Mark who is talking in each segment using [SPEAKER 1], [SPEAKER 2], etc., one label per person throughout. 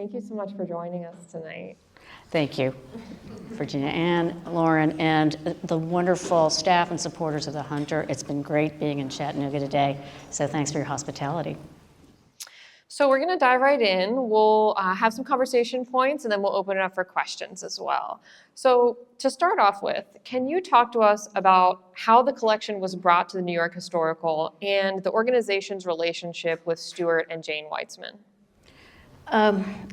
[SPEAKER 1] Thank you so much for joining us tonight.
[SPEAKER 2] Thank you, Virginia and Lauren, and the wonderful staff and supporters of the Hunter. It's been great being in Chattanooga today, so thanks for your hospitality.
[SPEAKER 1] So we're going to dive right in. We'll have some conversation points, and then we'll open it up for questions as well. So to start off with, can you talk to us about how the collection was brought to the New York Historical and the organization's relationship with Stuart and Jane Weitzman?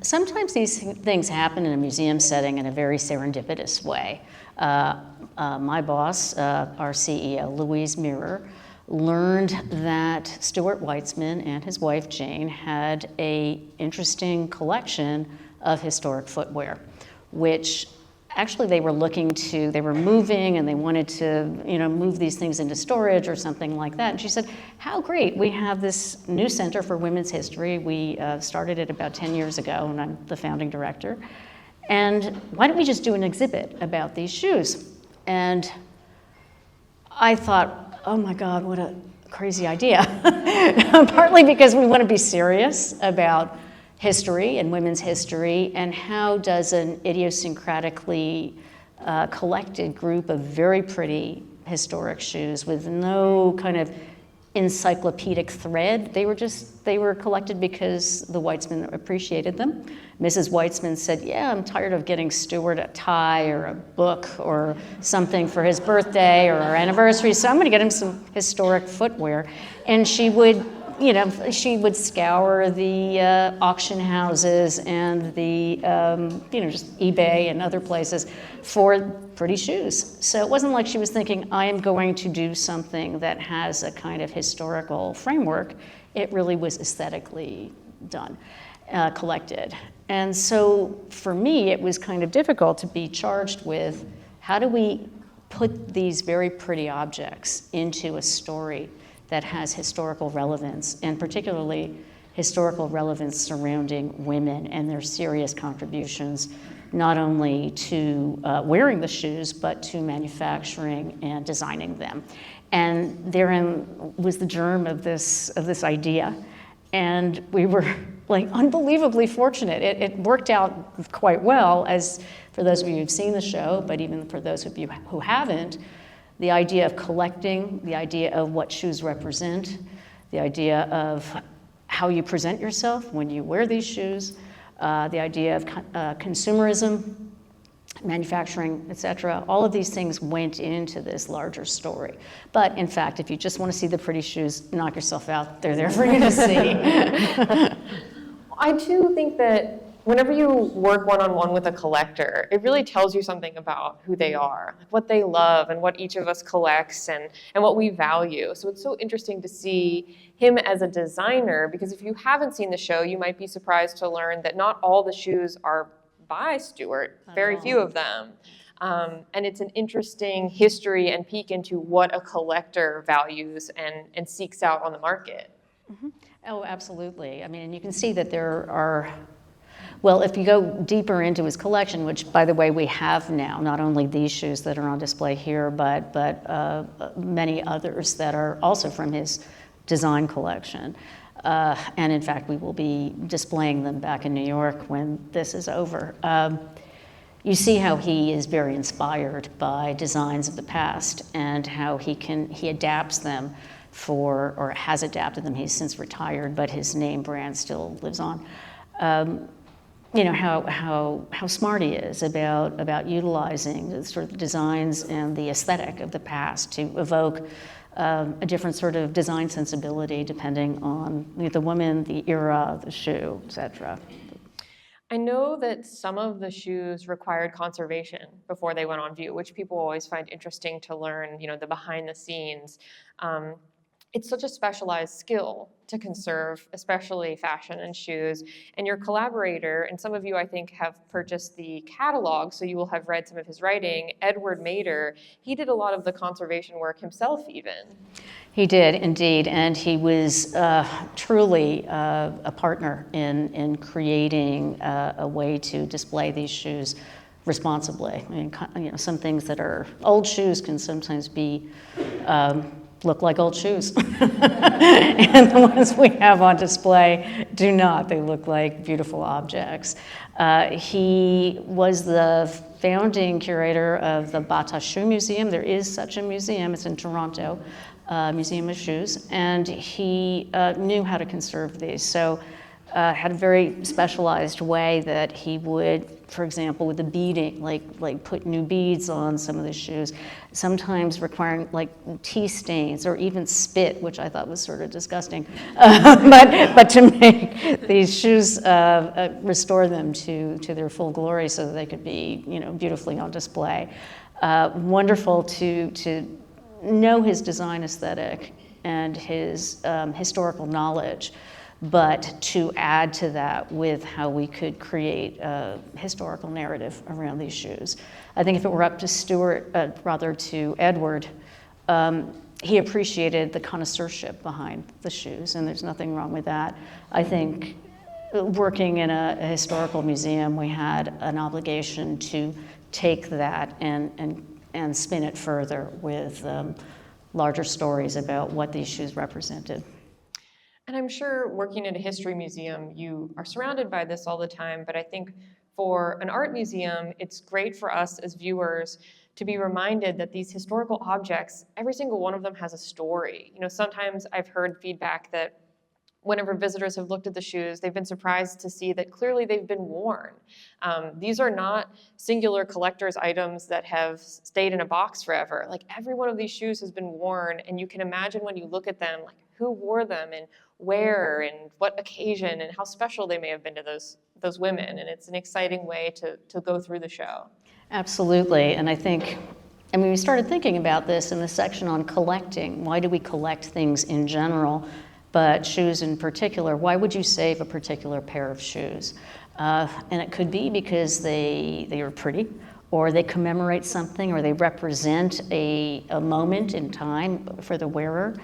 [SPEAKER 2] Sometimes these things happen in a museum setting in a very serendipitous way. My boss, our CEO, Louise Mirror, learned that Stuart Weitzman and his wife Jane had an interesting collection of historic footwear, which actually they were moving and they wanted to, move these things into storage or something like that. And she said, how great, we have this new Center for Women's History. We started it about 10 years ago, and I'm the founding director. And why don't we just do an exhibit about these shoes? And I thought, oh my God, what a crazy idea. Partly because we want to be serious about history and women's history, and how does an idiosyncratically collected group of very pretty historic shoes with no kind of encyclopedic thread, they were collected because the Weitzman appreciated them. Mrs. Weitzman said, yeah, I'm tired of getting Stuart a tie or a book or something for his birthday or our anniversary, so I'm going to get him some historic footwear. And she would scour the auction houses and the, just eBay and other places for pretty shoes. So it wasn't like she was thinking, I am going to do something that has a kind of historical framework. It really was aesthetically done, collected. And so for me, it was kind of difficult to be charged with, how do we put these very pretty objects into a story that has historical relevance, and particularly historical relevance surrounding women and their serious contributions, not only to wearing the shoes, but to manufacturing and designing them. And therein was the germ of this idea. And we were unbelievably fortunate. It worked out quite well, as for those of you who've seen the show, but even for those of you who haven't, the idea of collecting, the idea of what shoes represent, the idea of how you present yourself when you wear these shoes, the idea of consumerism, manufacturing, etc. All of these things went into this larger story. But in fact, if you just want to see the pretty shoes, knock yourself out. They're there for you to see.
[SPEAKER 1] I do think that whenever you work one-on-one with a collector, it really tells you something about who they are, what they love, and what each of us collects, and what we value. So it's so interesting to see him as a designer, because if you haven't seen the show, you might be surprised to learn that not all the shoes are by Stuart, very few of them. And it's an interesting history and peek into what a collector values and seeks out on the market.
[SPEAKER 2] Mm-hmm. Oh, absolutely. I mean, you can see that there are, well, if you go deeper into his collection, which, by the way, we have now, not only these shoes that are on display here, but many others that are also from his design collection. And in fact, we will be displaying them back in New York when this is over. You see how he is very inspired by designs of the past, and how he adapts them or has adapted them. He's since retired, but his name brand still lives on. How smart he is about utilizing the sort of designs and the aesthetic of the past to evoke a different sort of design sensibility depending on the woman, the era, the shoe, etc.
[SPEAKER 1] I know that some of the shoes required conservation before they went on view, which people always find interesting to learn, the behind the scenes. It's such a specialized skill to conserve, especially fashion and shoes. And your collaborator, and some of you I think have purchased the catalog, so you will have read some of his writing, Edward Mader, he did a lot of the conservation work himself even.
[SPEAKER 2] He did, indeed, and he was truly a partner in creating a way to display these shoes responsibly. I mean, some things that are old shoes can sometimes be look like old shoes. And the ones we have on display do not. They look like beautiful objects. He was the founding curator of the Bata Shoe Museum. There is such a museum. It's in Toronto, Museum of Shoes. And he knew how to conserve these. So had a very specialized way that he would, for example, with the beading, like put new beads on some of the shoes, sometimes requiring like tea stains or even spit, which I thought was sort of disgusting, but to make these shoes, restore them to their full glory so that they could be, beautifully on display. Wonderful to know his design aesthetic and his historical knowledge, but to add to that with how we could create a historical narrative around these shoes. I think if it were up to to Edward, he appreciated the connoisseurship behind the shoes, and there's nothing wrong with that. I think working in a historical museum, we had an obligation to take that and spin it further with larger stories about what these shoes represented.
[SPEAKER 1] And I'm sure working at a history museum, you are surrounded by this all the time, but I think for an art museum, it's great for us as viewers to be reminded that these historical objects, every single one of them has a story. Sometimes I've heard feedback that whenever visitors have looked at the shoes, they've been surprised to see that clearly they've been worn. These are not singular collector's items that have stayed in a box forever. Like every one of these shoes has been worn, and you can imagine when you look at them, like who wore them and where and what occasion and how special they may have been to those women. And it's an exciting way to go through the show.
[SPEAKER 2] Absolutely, and I think, we started thinking about this in the section on collecting. Why do we collect things in general, but shoes in particular? Why would you save a particular pair of shoes? And it could be because they are pretty, or they commemorate something, or they represent a moment in time for the wearer.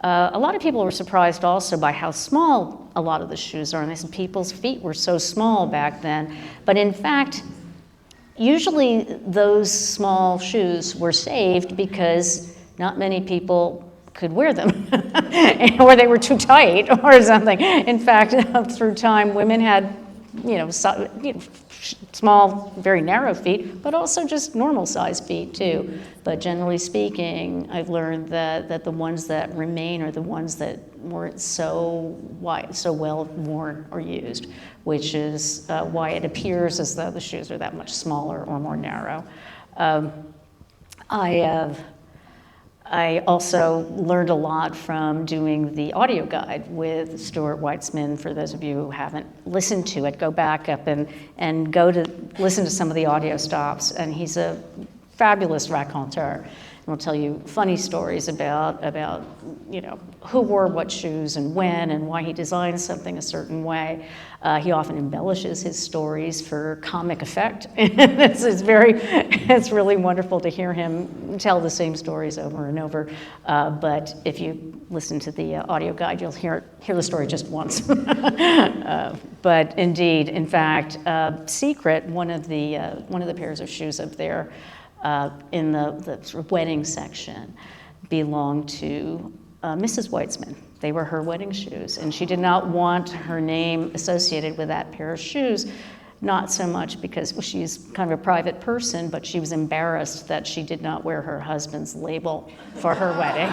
[SPEAKER 2] A lot of people were surprised also by how small a lot of the shoes are, and they said people's feet were so small back then. But in fact, usually those small shoes were saved because not many people could wear them, or they were too tight or something. In fact, through time, women had small, very narrow feet, but also just normal sized feet too. But generally speaking, I've learned that the ones that remain are the ones that weren't so well worn or used, which is why it appears as though the shoes are that much smaller or more narrow. I also learned a lot from doing the audio guide with Stuart Weitzman. For those of you who haven't listened to it, go back up and go to listen to some of the audio stops. And he's a fabulous raconteur. And will tell you funny stories about who wore what shoes and when and why he designed something a certain way. He often embellishes his stories for comic effect. It's really wonderful to hear him tell the same stories over and over. But if you listen to the audio guide, you'll hear the story just once. But indeed, in fact, Secret, one of the pairs of shoes up there in the sort of wedding section, belonged to Mrs. Weitzman. They were her wedding shoes, and she did not want her name associated with that pair of shoes, not so much because she's kind of a private person, but she was embarrassed that she did not wear her husband's label for her wedding.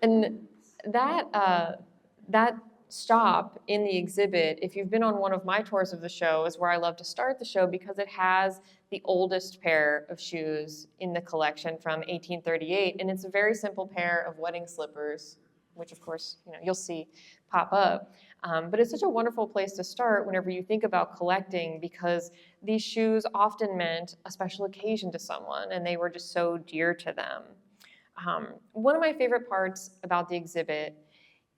[SPEAKER 1] And that stop in the exhibit, if you've been on one of my tours of the show, is where I love to start the show because it has the oldest pair of shoes in the collection from 1838, and it's a very simple pair of wedding slippers, which of course you'll see pop up. But it's such a wonderful place to start whenever you think about collecting, because these shoes often meant a special occasion to someone, and they were just so dear to them. One of my favorite parts about the exhibit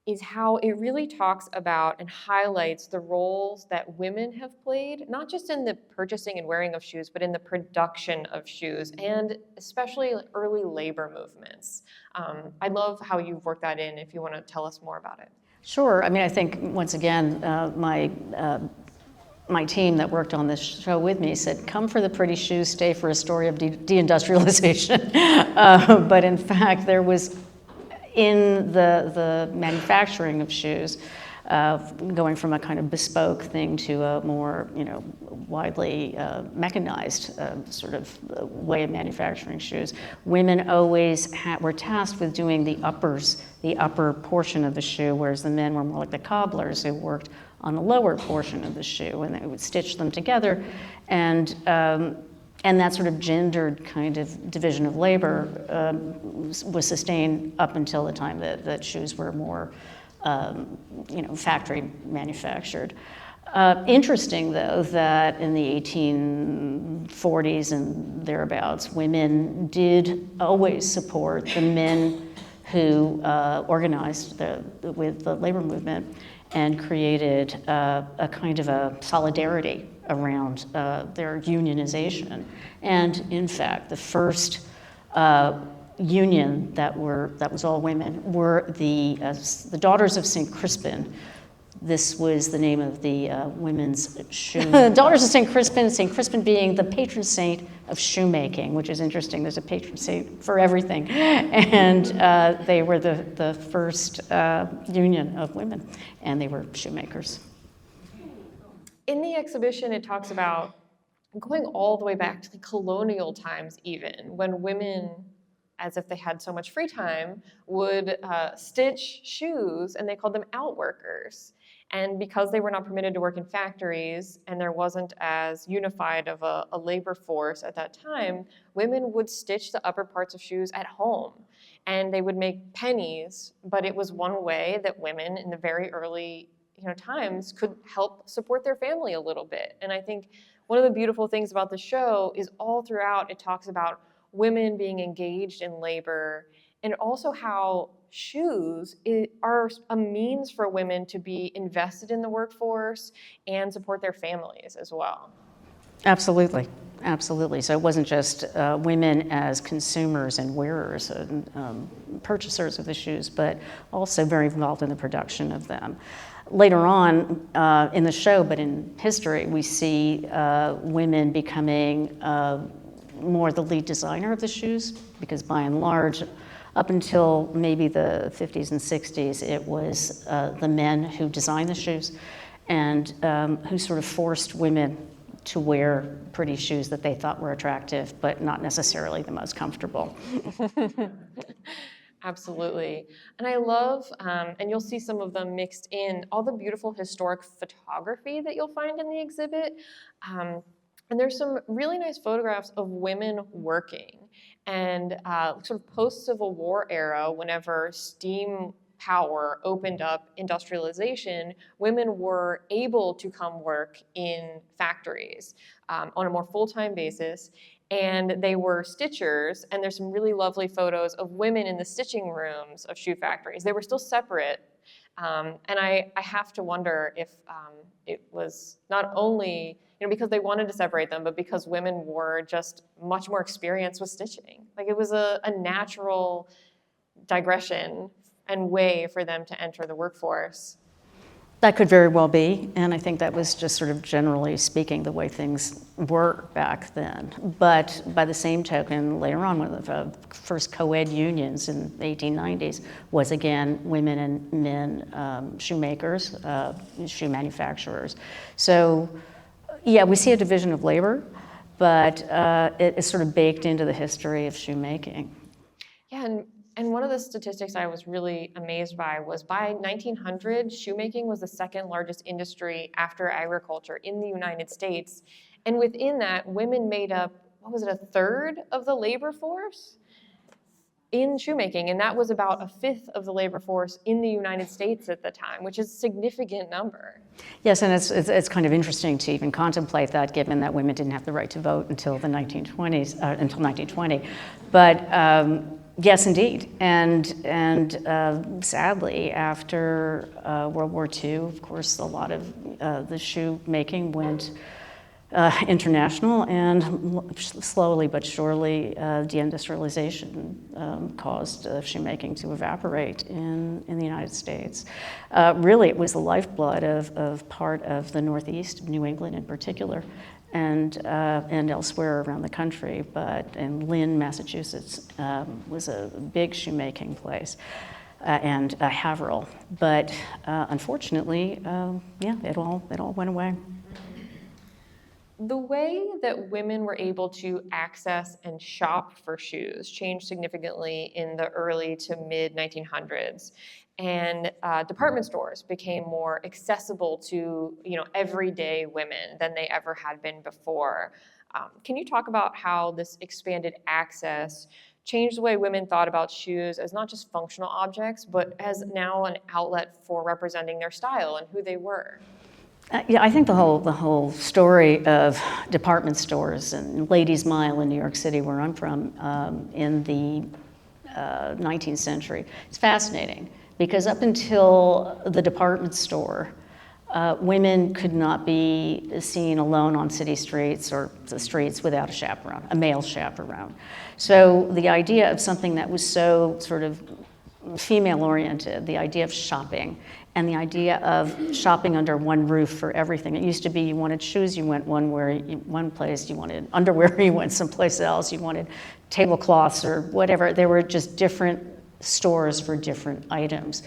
[SPEAKER 1] is how it really talks about and highlights the roles that women have played, not just in the purchasing and wearing of shoes, but in the production of shoes, and especially early labor movements. I love how you've worked that in, if you want to tell us more about it.
[SPEAKER 2] Sure. I think, once again, my my team that worked on this show with me said, come for the pretty shoes, stay for a story of deindustrialization. But in fact, there was, in the manufacturing of shoes, going from a kind of bespoke thing to a more, widely mechanized sort of way of manufacturing shoes. Women always were tasked with doing the upper portion of the shoe, whereas the men were more like the cobblers who worked on the lower portion of the shoe, and they would stitch them together. And that sort of gendered kind of division of labor was sustained up until the time that shoes were more factory manufactured. Interesting, though, that in the 1840s and thereabouts, women did always support the men who organized with the labor movement and created a kind of a solidarity around their unionization. And in fact, the first union that was all women were the Daughters of St. Crispin. This was the name of the women's shoe. Daughters of St. Crispin being the patron saint of shoemaking, which is interesting. There's a patron saint for everything. And they were the first union of women, and they were shoemakers.
[SPEAKER 1] In the exhibition, it talks about going all the way back to the colonial times even, when women, as if they had so much free time, would stitch shoes, and they called them outworkers. And because they were not permitted to work in factories and there wasn't as unified of a labor force at that time, women would stitch the upper parts of shoes at home. And they would make pennies, but it was one way that women in the very early times could help support their family a little bit. And I think one of the beautiful things about the show is all throughout it talks about women being engaged in labor, and also how shoes are a means for women to be invested in the workforce and support their families as well.
[SPEAKER 2] Absolutely. So it wasn't just women as consumers and wearers and purchasers of the shoes, but also very involved in the production of them. Later on in the show, but in history, we see women becoming more the lead designer of the shoes, because by and large, up until maybe the 50s and 60s, it was the men who designed the shoes and who sort of forced women to wear pretty shoes that they thought were attractive, but not necessarily the most comfortable.
[SPEAKER 1] Absolutely. And I love, and you'll see some of them mixed in, all the beautiful historic photography that you'll find in the exhibit. And there's some really nice photographs of women working. And sort of post-Civil War era, whenever steam power opened up industrialization, women were able to come work in factories on a more full-time basis. And they were stitchers, and there's some really lovely photos of women in the stitching rooms of shoe factories. They were still separate. And I have to wonder if it was not only because they wanted to separate them, but because women were just much more experienced with stitching. Like it was a natural digression and way for them to enter the workforce.
[SPEAKER 2] That could very well be, and I think that was just sort of generally speaking the way things were back then. But by the same token, later on, one of the first co-ed unions in the 1890s was again women and men shoemakers, shoe manufacturers. So yeah, we see a division of labor, but it is sort of baked into the history of shoemaking.
[SPEAKER 1] Yeah, and one of the statistics I was really amazed by was by 1900, shoemaking was the second largest industry after agriculture in the United States. And within that, women made up, a third of the labor force in shoemaking. And that was about a fifth of the labor force in the United States at the time, which is a significant number.
[SPEAKER 2] Yes, and it's kind of interesting to even contemplate that, given that women didn't have the right to vote until the 1920s, until 1920. But yes, indeed. And sadly, after World War II, of course, a lot of the shoemaking went international, and slowly but surely deindustrialization caused shoemaking to evaporate in the United States. Really, it was the lifeblood of part of the Northeast, New England in particular, and elsewhere around the country. But in Lynn, Massachusetts, was a big shoemaking place. And Haverhill, but unfortunately, it all went away.
[SPEAKER 1] The way that women were able to access and shop for shoes changed significantly in the early to mid 1900s, and department stores became more accessible to everyday women than they ever had been before. Can you talk about how this expanded access changed the way women thought about shoes as not just functional objects, but as now an outlet for representing their style and who they were?
[SPEAKER 2] Yeah, I think the whole story of department stores and Ladies' Mile in New York City, where I'm from, in the 19th century, is fascinating, because up until the department store, women could not be seen alone on city streets or the streets without a chaperone, a male chaperone. So the idea of something that was so sort of female-oriented, the idea of shopping, and the idea of shopping under one roof for everything. It used to be you wanted shoes, you went one place, you wanted underwear, you went someplace else, you wanted tablecloths or whatever. There were just different stores for different items.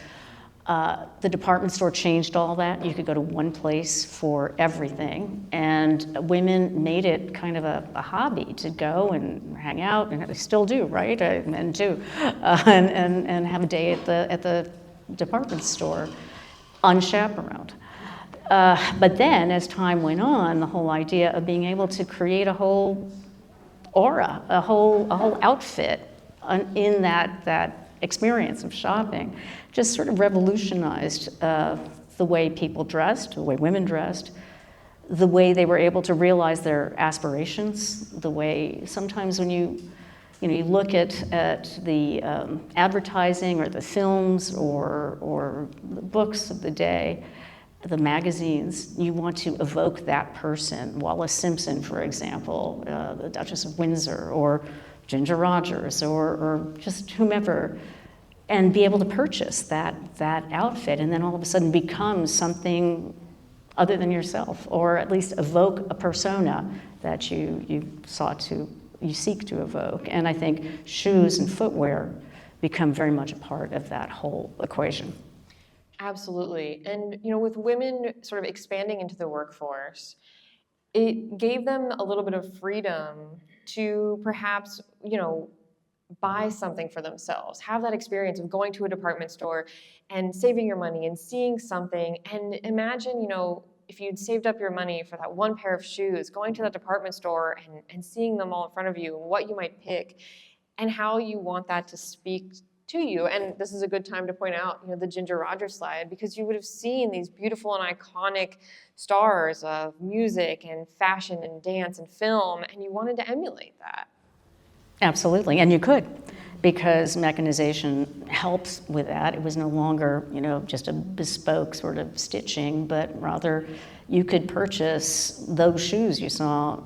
[SPEAKER 2] The department store changed all that. You could go to one place for everything, and women made it kind of a hobby to go and hang out, and they still do, right? Men do, and have a day at the department store, unchaperoned. But then, as time went on, the whole idea of being able to create a whole aura, a whole outfit in that experience of shopping, just sort of revolutionized the way people dressed, the way women dressed, the way they were able to realize their aspirations, the way sometimes when you look at the advertising or the films or the books of the day, the magazines, you want to evoke that person. Wallis Simpson, for example, the Duchess of Windsor, or Ginger Rogers, or just whomever, and be able to purchase that outfit, and then all of a sudden become something other than yourself, or at least evoke a persona that you seek to evoke. And I think shoes and footwear become very much a part of that whole equation.
[SPEAKER 1] Absolutely. And with women sort of expanding into the workforce, it gave them a little bit of freedom to perhaps, buy something for themselves, have that experience of going to a department store and saving your money and seeing something. And imagine, if you'd saved up your money for that one pair of shoes, going to that department store and seeing them all in front of you, and what you might pick, and how you want that to speak to you. And this is a good time to point out, the Ginger Rogers slide, because you would have seen these beautiful and iconic stars of music and fashion and dance and film, and you wanted to emulate that.
[SPEAKER 2] Absolutely, and you could, because mechanization helps with that. It was no longer, just a bespoke sort of stitching, but rather you could purchase those shoes you saw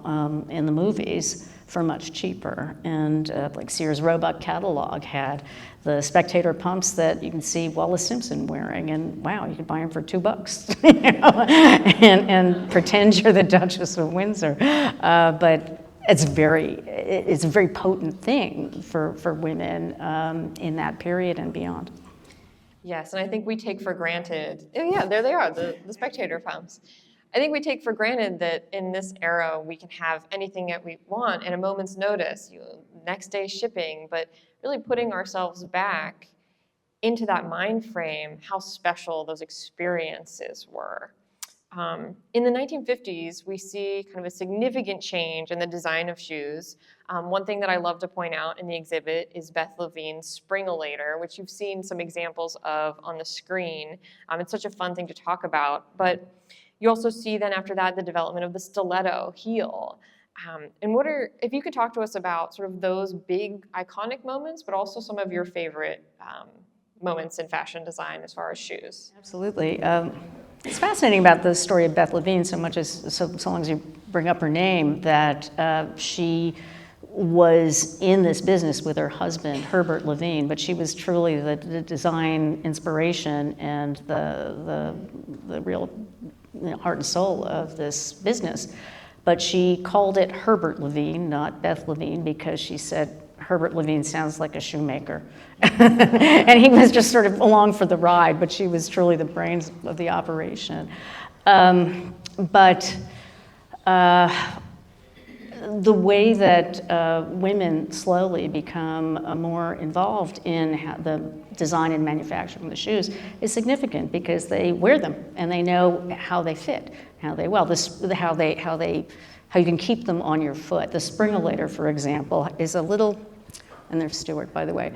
[SPEAKER 2] in the movies for much cheaper. And like Sears Roebuck catalog had the Spectator pumps that you can see Wallis Simpson wearing, and wow, you could buy them for $2, and pretend you're the Duchess of Windsor. But it's a very potent thing for women in that period and beyond.
[SPEAKER 1] Yes, and I think we take for granted, yeah, there they are, the Spectator pumps. I think we take for granted that in this era we can have anything that we want at a moment's notice, next day shipping, but really putting ourselves back into that mind frame, how special those experiences were. In the 1950s, we see kind of a significant change in the design of shoes. One thing that I love to point out in the exhibit is Beth Levine's Spring-O-Lator, which you've seen some examples of on the screen. It's such a fun thing to talk about, but you also see then after that the development of the stiletto heel. And if you could talk to us about sort of those big iconic moments, but also some of your favorite moments in fashion design as far as shoes.
[SPEAKER 2] Absolutely. It's fascinating about the story of Beth Levine so much as, so long as you bring up her name, that she was in this business with her husband, Herbert Levine, but she was truly the design inspiration and the real heart and soul of this business. But she called it Herbert Levine, not Beth Levine, because she said Herbert Levine sounds like a shoemaker. And he was just sort of along for the ride, but she was truly the brains of the operation. The way that women slowly become more involved in the design and manufacturing of the shoes is significant, because they wear them and they know how they fit, how you can keep them on your foot. The springulator, for example, is a little, and there's Stuart, by the way.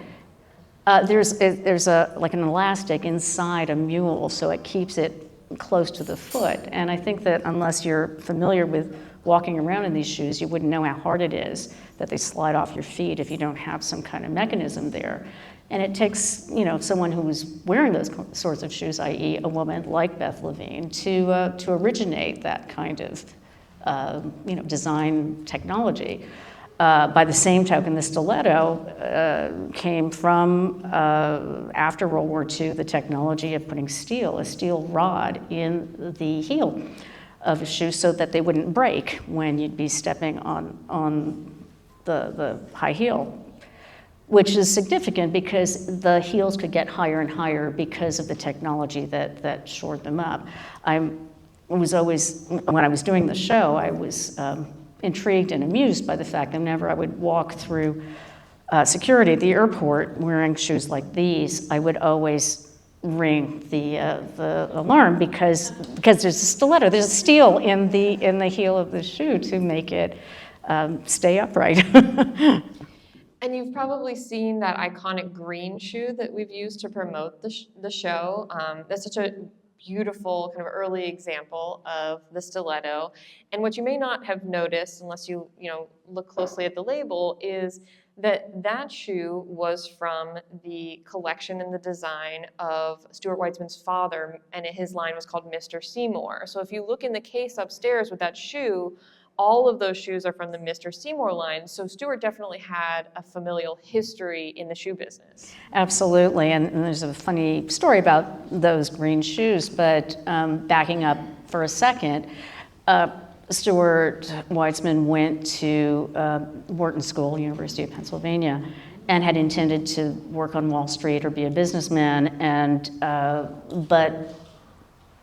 [SPEAKER 2] There's like an elastic inside a mule, so it keeps it close to the foot. And I think that unless you're familiar with walking around in these shoes, you wouldn't know how hard it is that they slide off your feet if you don't have some kind of mechanism there. And it takes, someone who is wearing those sorts of shoes, i.e. a woman like Beth Levine, to originate that kind of, design technology. By the same token, the stiletto came from, after World War II, the technology of putting a steel rod in the heel of a shoe so that they wouldn't break when you'd be stepping on the high heel, which is significant because the heels could get higher and higher because of the technology that shored them up. I was always, when I was doing the show, I was intrigued and amused by the fact that whenever I would walk through security at the airport wearing shoes like these, I would always ring the alarm because there's a stiletto, there's a steel in the heel of the shoe to make it stay upright.
[SPEAKER 1] And you've probably seen that iconic green shoe that we've used to promote the show. That's such a beautiful kind of early example of the stiletto. And what you may not have noticed, unless you look closely at the label, is that shoe was from the collection and the design of Stuart Weitzman's father, and his line was called Mr. Seymour. So if you look in the case upstairs with that shoe, all of those shoes are from the Mr. Seymour line. So Stuart definitely had a familial history in the shoe business.
[SPEAKER 2] Absolutely, and there's a funny story about those green shoes, but backing up for a second, Stuart Weitzman went to Wharton School, University of Pennsylvania, and had intended to work on Wall Street or be a businessman, but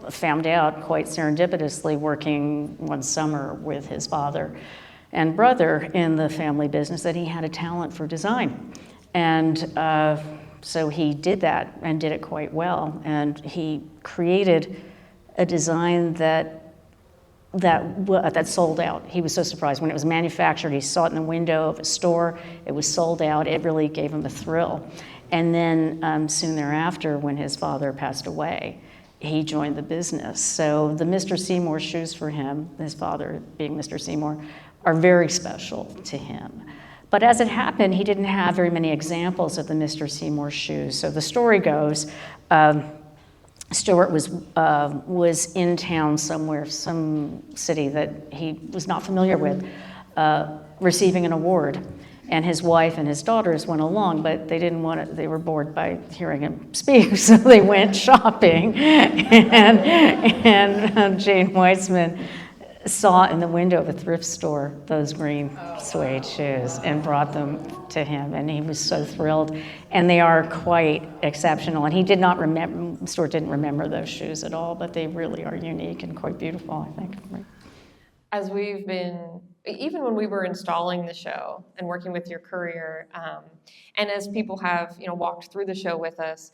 [SPEAKER 2] found out quite serendipitously working one summer with his father and brother in the family business that he had a talent for design. And so he did that and did it quite well. And he created a design that sold out. He was so surprised when it was manufactured. He saw it in the window of a store. It was sold out. It really gave him a thrill. And then soon thereafter, when his father passed away, he joined the business. So the Mr. Seymour shoes for him, his father being Mr. Seymour, are very special to him. But as it happened, he didn't have very many examples of the Mr. Seymour shoes. So the story goes, Stuart was in town somewhere, some city that he was not familiar with, receiving an award. And his wife and his daughters went along, but they didn't want to, they were bored by hearing him speak, so they went shopping. And Jane Weitzman saw in the window of a thrift store those green suede shoes and brought them to him, and he was so thrilled. And they are quite exceptional. And he did not remember, Stuart didn't remember those shoes at all, but they really are unique and quite beautiful, I think.
[SPEAKER 1] As we've been, even when we were installing the show and working with your courier, and as people have walked through the show with us,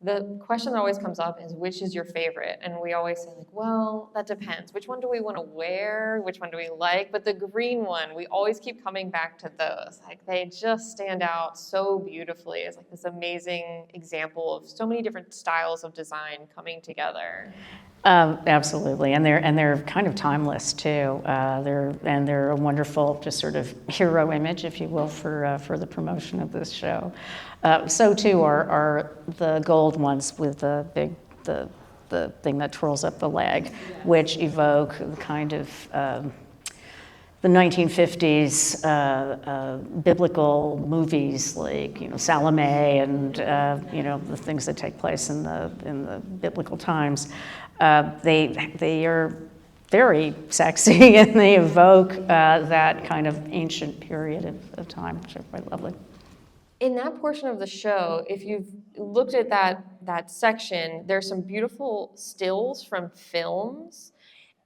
[SPEAKER 1] the question that always comes up is, which is your favorite? And we always say, well, that depends. Which one do we want to wear? Which one do we like? But the green one, we always keep coming back to those. Like, they just stand out so beautifully. It's like this amazing example of so many different styles of design coming together.
[SPEAKER 2] Absolutely, and they're kind of timeless too. They're a wonderful, just sort of hero image, if you will, for the promotion of this show. So too are the gold ones with the the thing that twirls up the leg, which evoke kind of the 1950s biblical movies like, Salome and, the things that take place in the biblical times. They are very sexy and they evoke that kind of ancient period of time, which are quite lovely.
[SPEAKER 1] In that portion of the show, if you've looked at that section, there's some beautiful stills from films.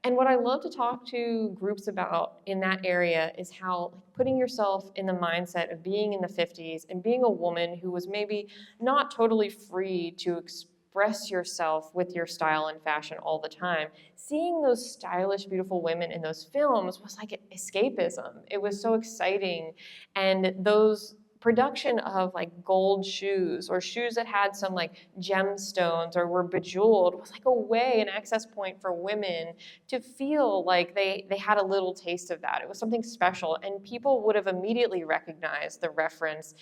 [SPEAKER 1] And what I love to talk to groups about in that area is how putting yourself in the mindset of being in the 50s and being a woman who was maybe not totally free to express yourself with your style and fashion all the time, seeing those stylish, beautiful women in those films was like escapism. It was so exciting. And those production of like gold shoes or shoes that had some like gemstones or were bejeweled was like a way, an access point for women to feel like they had a little taste of that. It was something special, and people would have immediately recognized the reference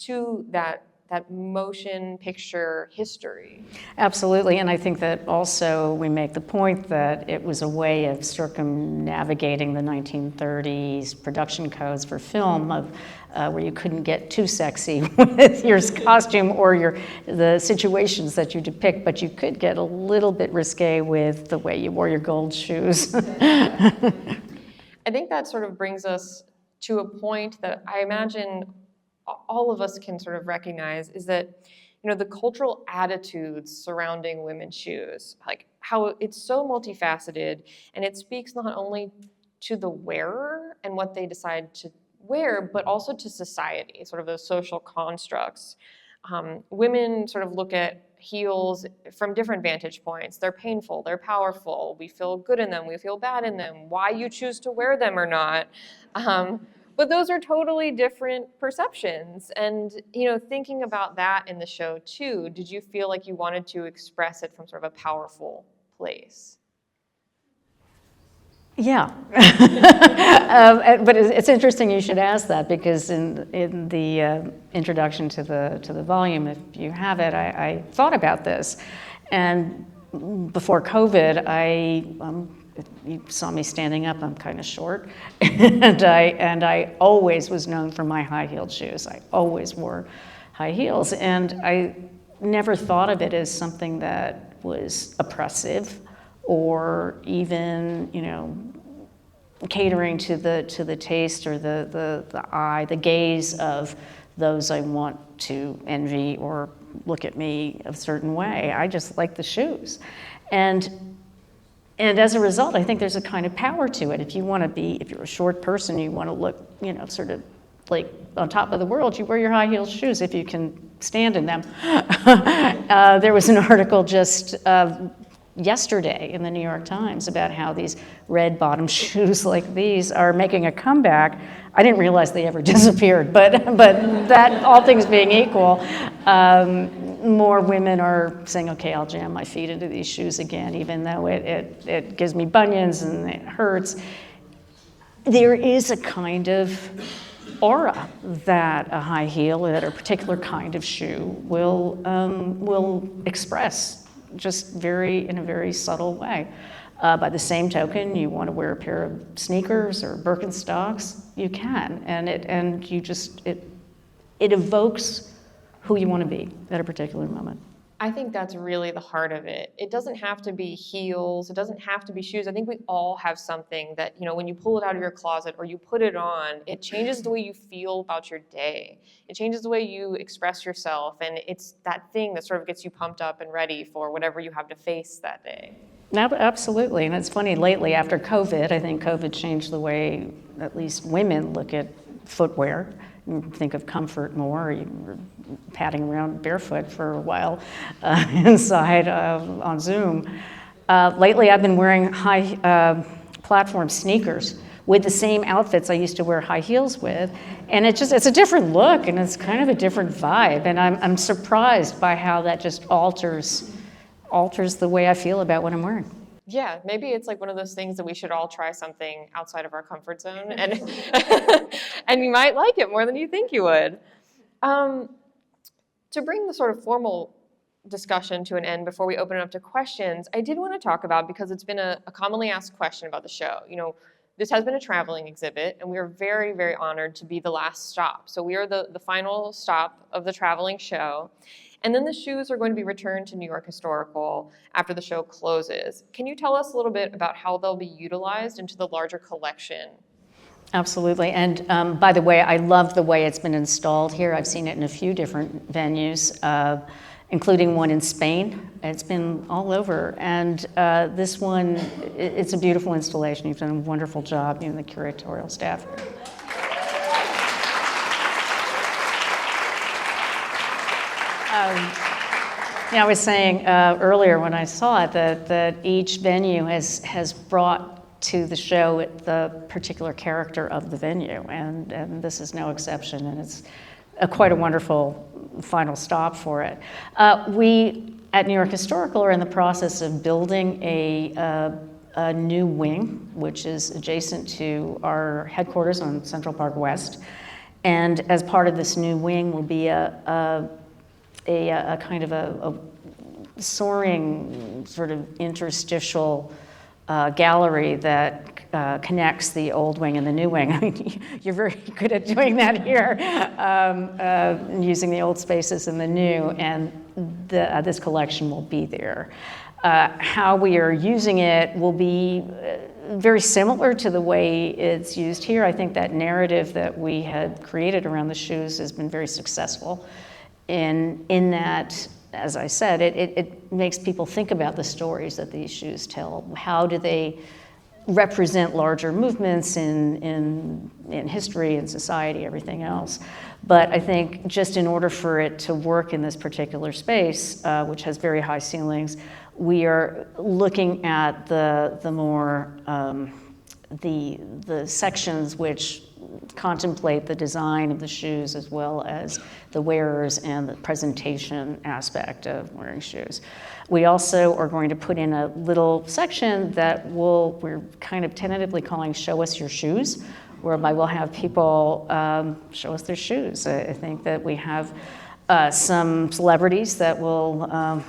[SPEAKER 1] to that motion picture history.
[SPEAKER 2] Absolutely, and I think that also we make the point that it was a way of circumnavigating the 1930s production codes for film of where you couldn't get too sexy with your costume or the situations that you depict, but you could get a little bit risque with the way you wore your gold shoes.
[SPEAKER 1] I think that sort of brings us to a point that I imagine all of us can sort of recognize, is that the cultural attitudes surrounding women's shoes, like how it's so multifaceted, and it speaks not only to the wearer and what they decide to wear, but also to society, sort of those social constructs. Women sort of look at heels from different vantage points. They're painful, they're powerful, we feel good in them, we feel bad in them, why you choose to wear them or not. But those are totally different perceptions. And, thinking about that in the show too, did you feel like you wanted to express it from sort of a powerful place?
[SPEAKER 2] Yeah, but it's interesting you should ask that, because in the introduction to the volume, if you have it, I thought about this, and before COVID, you saw me standing up. I'm kind of short, and I always was known for my high-heeled shoes. I always wore high heels, and I never thought of it as something that was oppressive, or even, catering to the taste or the eye, the gaze of those I want to envy or look at me a certain way. I just like the shoes. And as a result, I think there's a kind of power to it. If you're a short person, you want to look, sort of like on top of the world, you wear your high heeled shoes if you can stand in them. There was an article just yesterday in the New York Times about how these red bottom shoes like these are making a comeback. I didn't realize they ever disappeared, but that, all things being equal, more women are saying, okay, I'll jam my feet into these shoes again, even though it gives me bunions and it hurts. There is a kind of aura that a high heel, that a particular kind of shoe will express, just in a very subtle way. By the same token, you want to wear a pair of sneakers or Birkenstocks, you can, and it evokes who you want to be at a particular moment.
[SPEAKER 1] I think that's really the heart of it. It doesn't have to be heels. It doesn't have to be shoes. I think we all have something that, when you pull it out of your closet or you put it on, it changes the way you feel about your day. It changes the way you express yourself. And it's that thing that sort of gets you pumped up and ready for whatever you have to face that day.
[SPEAKER 2] Absolutely. And it's funny, lately after COVID, I think COVID changed the way at least women look at footwear. You think of comfort more. You were padding around barefoot for a while inside on Zoom. Lately, I've been wearing high platform sneakers with the same outfits I used to wear high heels with, and it's a different look, and it's kind of a different vibe. And I'm surprised by how that just alters the way I feel about what I'm wearing.
[SPEAKER 1] Yeah, maybe it's like one of those things that we should all try something outside of our comfort zone, and and you might like it more than you think you would. To bring the sort of formal discussion to an end before we open it up to questions, I did want to talk about, because it's been a commonly asked question about the show, this has been a traveling exhibit, and we are very, very honored to be the last stop. So we are the final stop of the traveling show. And then the shoes are going to be returned to New York Historical after the show closes. Can you tell us a little bit about how they'll be utilized into the larger collection?
[SPEAKER 2] Absolutely. And by the way, I love the way it's been installed here. I've seen it in a few different venues, including one in Spain. It's been all over. And this one, it's a beautiful installation. You've done a wonderful job, you and the curatorial staff. I was saying earlier when I saw it that each venue has brought to the show the particular character of the venue, and this is no exception, and it's quite a wonderful final stop for it. We at New York Historical are in the process of building a new wing, which is adjacent to our headquarters on Central Park West, and as part of this new wing will be a kind of a soaring sort of interstitial gallery that connects the old wing and the new wing. I mean, you're very good at doing that here, using the old spaces and the new, and this collection will be there. How we are using it will be very similar to the way it's used here. I think that narrative that we had created around the shoes has been very successful in that, as I said, it makes people think about the stories that these shoes tell. How do they represent larger movements in history and society, everything else? But I think just in order for it to work in this particular space, which has very high ceilings, we are looking at the more the sections which contemplate the design of the shoes as well as the wearers and the presentation aspect of wearing shoes. We also are going to put in a little section that we're kind of tentatively calling Show Us Your Shoes, whereby we'll have people show us their shoes. I think that we have some celebrities that will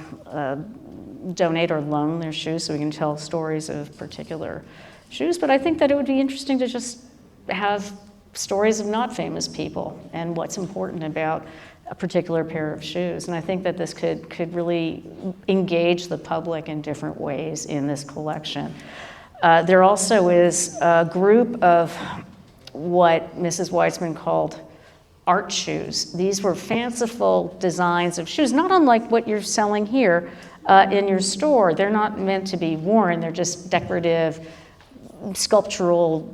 [SPEAKER 2] donate or loan their shoes so we can tell stories of particular shoes, but I think that it would be interesting to just have stories of not famous people and what's important about a particular pair of shoes. And I think that this could really engage the public in different ways in this collection. There also is a group of what Mrs. Weitzman called art shoes. These were fanciful designs of shoes, not unlike what you're selling here in your store. They're not meant to be worn, they're just decorative, sculptural,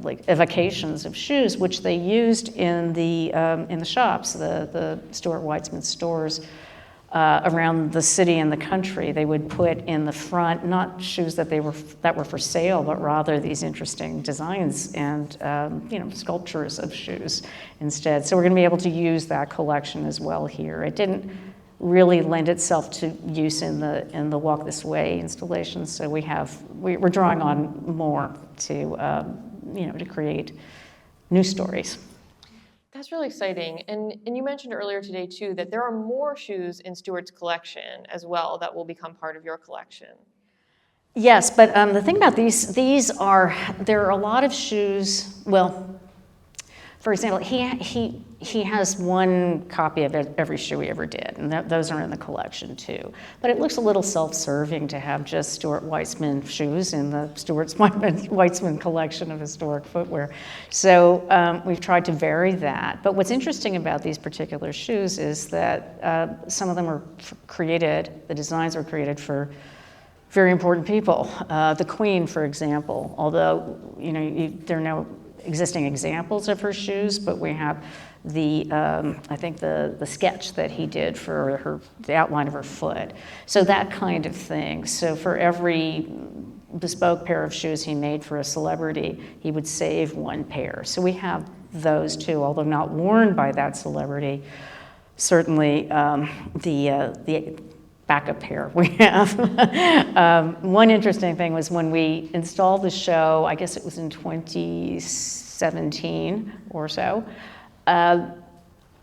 [SPEAKER 2] like evocations of shoes, which they used in the shops, the Stuart Weitzman stores around the city and the country. They would put in the front not shoes that were for sale, but rather these interesting designs and sculptures of shoes instead. So we're going to be able to use that collection as well here. It didn't really lend itself to use in the Walk This Way installations. So we're drawing on more to create new stories.
[SPEAKER 1] That's really exciting. And you mentioned earlier today too that there are more shoes in Stuart's collection as well that will become part of your collection.
[SPEAKER 2] Yes, but the thing about there are a lot of shoes. Well, for example, he has one copy of every shoe he ever did, and those are in the collection too. But it looks a little self-serving to have just Stuart Weitzman shoes in the Stuart Weitzman collection of historic footwear. So we've tried to vary that. But what's interesting about these particular shoes is that some of them were the designs were created for very important people. The Queen, for example, although there are no existing examples of her shoes, but we have I think the sketch that he did for the outline of her foot. So that kind of thing. So for every bespoke pair of shoes he made for a celebrity, he would save one pair. So we have those too, although not worn by that celebrity. Certainly the backup pair we have. One interesting thing was when we installed the show, I guess it was in 2017 or so,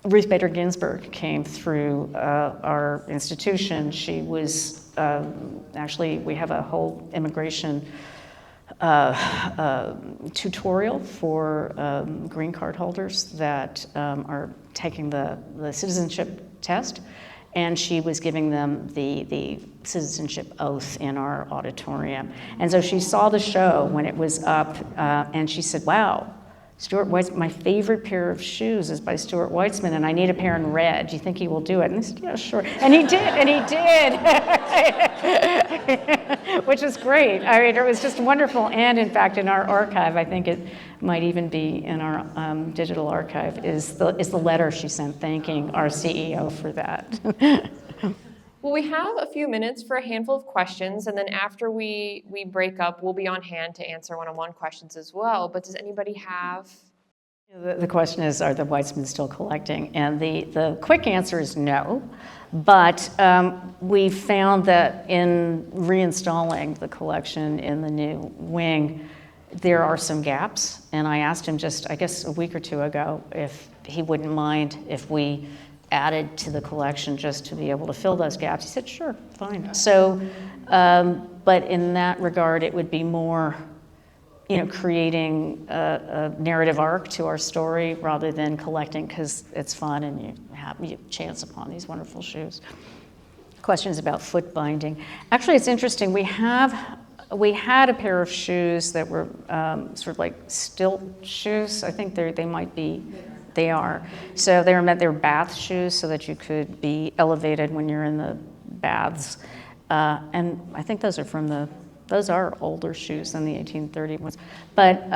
[SPEAKER 2] Ruth Bader Ginsburg came through our institution. She was actually, we have a whole immigration tutorial for green card holders that are taking the citizenship test, and she was giving them the citizenship oath in our auditorium. And so she saw the show when it was up, and she said, wow, Stuart Weitzman, my favorite pair of shoes is by Stuart Weitzman, and I need a pair in red. Do you think he will do it? And I said, yeah, sure. And he did, which is great. I mean, it was just wonderful. And in fact, in our archive, I think it might even be in our digital archive, is the letter she sent thanking our CEO for that.
[SPEAKER 1] Well, we have a few minutes for a handful of questions, and then after we break up, we'll be on hand to answer one-on-one questions as well. But does anybody have?
[SPEAKER 2] The question is, are the Weitzmans still collecting? And the quick answer is no. But we found that in reinstalling the collection in the new wing, there are some gaps. And I asked him just, I guess, a week or two ago if he wouldn't mind if we added to the collection just to be able to fill those gaps. He said, sure, fine. So, but in that regard, it would be more, creating a narrative arc to our story rather than collecting because it's fun and you chance upon these wonderful shoes. Questions about foot binding. Actually, it's interesting. We had a pair of shoes that were sort of like stilt shoes. I think they might be. They are. So they were bath shoes so that you could be elevated when you're in the baths. And I think those are older shoes than the 1830 ones. But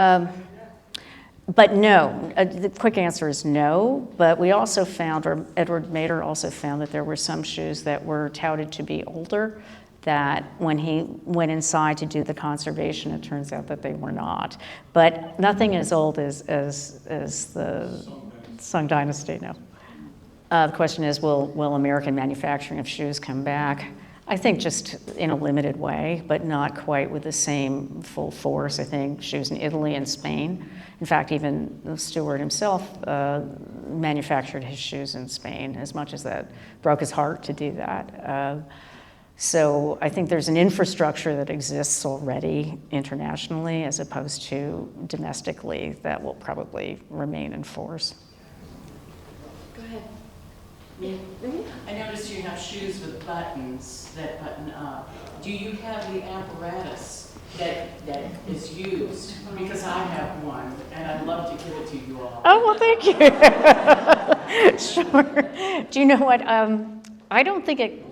[SPEAKER 2] no, the quick answer is no. But we also found, or Edward Mader also found, that there were some shoes that were touted to be older, that when he went inside to do the conservation, it turns out that they were not. But nothing as old as the Song Dynasty, no. The question is, will American manufacturing of shoes come back? I think just in a limited way, but not quite with the same full force. I think shoes in Italy and Spain. In fact, even Stuart himself manufactured his shoes in Spain, as much as that broke his heart to do that. So I think there's an infrastructure that exists already internationally as opposed to domestically that will probably remain in force.
[SPEAKER 3] Go ahead. Me? I noticed you have shoes with buttons that button up. Do you have the apparatus that is used? Because I have one, and I'd love to give it to you all.
[SPEAKER 2] Oh, well, thank you. Sure. Do you know what? I don't think it,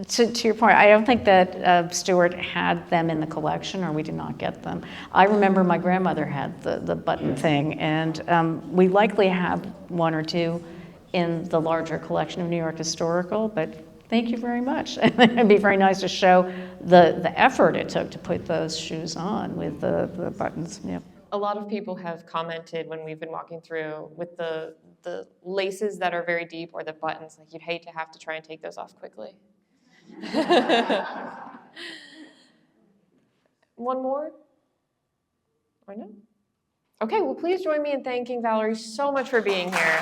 [SPEAKER 2] to your point, I don't think that Stuart had them in the collection, or we did not get them. I remember my grandmother had the button thing, and we likely have one or two in the larger collection of New York Historical, but thank you very much. It'd be very nice to show the effort it took to put those shoes on with the buttons. Yeah.
[SPEAKER 1] A lot of people have commented when we've been walking through with the laces that are very deep or the buttons, like you'd hate to have to try and take those off quickly. One more? Or no? Okay, well, please join me in thanking Valerie so much for being here.